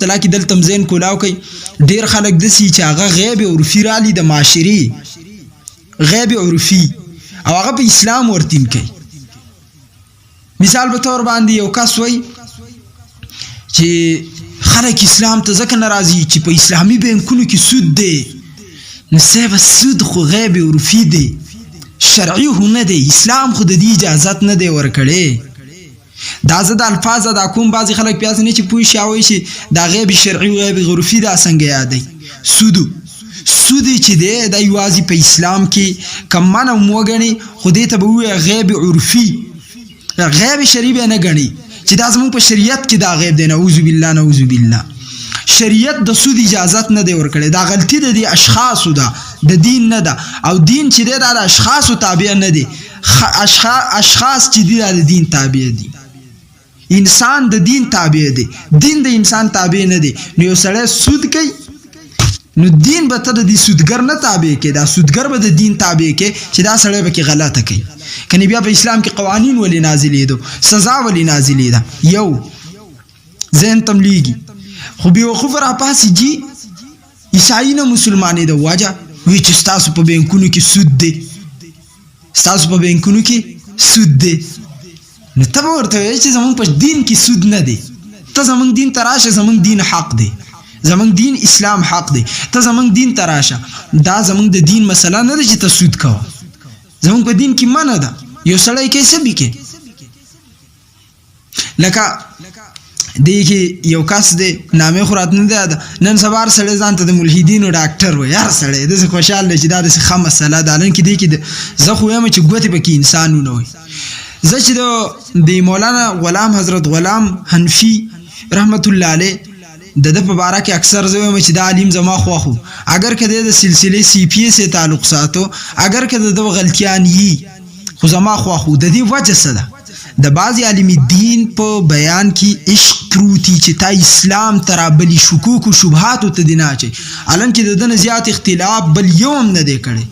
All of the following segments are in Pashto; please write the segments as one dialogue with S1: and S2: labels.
S1: تعالی کې دل تمزین کولاو کوي ډیر خلک د سی چې هغه غیب عرفي رالی د معاشري غیب عرفي او هغه په اسلام ورتین کوي. مثال به تور باندې یو کس وای چې خلک اسلام ته ځکه ناراضي چې په اسلامي بانکونو کې سود دی، نو سبا سود خو غیب عرفي دی، شرعي هو نه دی، اسلام خو د دې اجازه نه دی ورکړي. دا زه د الفاظ دا کوم بعضی خلک پیاس نه چې پوه شاوي شي دا غیب شرعي او غیب عرفي دا څنګه یادای. سود چې دی دا یوازې په اسلام کې کمانه موګني خدای ته به وي غیب عرفي، غیب شرعي به نه غني چې دا زموږ په شریعت کې دا غیب دی. نعوذ بالله نعوذ بالله. شریعت د سود اجازت نه دی ورکړي، دا غلطي ده د اشخاصو ده، د دین نه ده. او دین چې دی دا د اشخاصو تابع نه دی، اشخاص چې دی دا د دین تابع دي. انسان د دین تابع دی، دین د انسان تابع نه دی. نو یو سړی سود کوي نو دین به ته د سودګر نه تابع کې، دا سودګر به د دین تابع کې چې دا سړی به کې غلطه کوي. کني بیا په اسلام کې قوانین ولې نازلې دي، سزا ولې نازلې ده. یو ذهن تملیږي خو بیوقوف را پاسې جی عیسائی نه مسلمانې ده واجه وی چې ستاسو په بینکونو کې سود دی، ستاسو په بینکونو کې سود دی. نو ته به ورته وایې چې زمونږ په دین کې سود نه دی، ته زمونږ دین ته راشه، زمونږ دین حق دی، زمونږ دین اسلام حق دی، ته زمونږ دین ته راشه. دا زمونږ د دین مسله نه ده چې ته سود کوه، زمونږ په دین کې منع ده. یو سړی کې سبي کې لکه دی کې یو کس دی نامې خو رات نه دی نن سبا سړی ځان ته د ملحدینو ډاکټر وایي. هر سړی داسې خوشحال دی چې دا داسې ښه مسله ده. حالانکې دی کې زه خو وایم چې ګوتې پکې انسانونه وي. زه چې د مولانا غلام حضرت غلام حنفي رحمت الله علیه د ده په باره کې اکثر زه وایم چې دا عالم زما خوښ و، اگر که د سلسلې سی پی ایس تعلق ساتو، اگر که د غلطیان یي، خو زما خوښ و. د دې وجه څه ده؟ د بعضی عالم دین په بیان کې عشق پروتي چې تا اسلام ترابلی شکوک و شبهات ته دی نه اچي. حالانکې د دنه زیات اختلاف بل یوم نه دی کړی.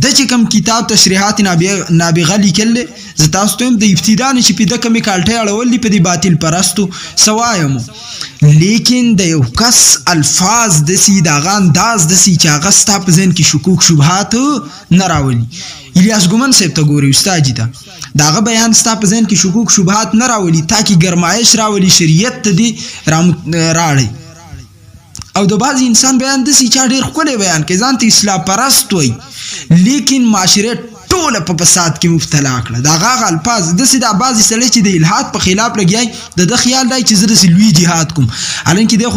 S1: د چې کوم کتاب تشریحات نابغه لیکل زه تاسو ته د ابتدا نه چې پیدا کمی کالټه اړول دي په دې باطل پرستو سوایم، لیکن د یو کس الفاظ دسی داغه انداز دسی چې هغه ستا په ذهن کې شکوک شبهات نه راولي. الیاس ګومن صاحب ته ګوري استاد جی ته داغه بیان ستا په ذهن کې شکوک شبهات نه راولي، تاکي ګرمایش راولي، شریعت ته دی راړي. او د بعض انسان بیان دسی چې ډیر ښکلی بیان کوي، ځان ته اصلاح پرست وایي، لیکن معاشره ټوله په فساد کې مبتلا کړه. دا هغه الفاظ داسې دا بعضې سړی چې د الحاد په خلاف لګیای د ده خیال دی چې زه داسې لوی جهاد کوم، حالانکې دی خو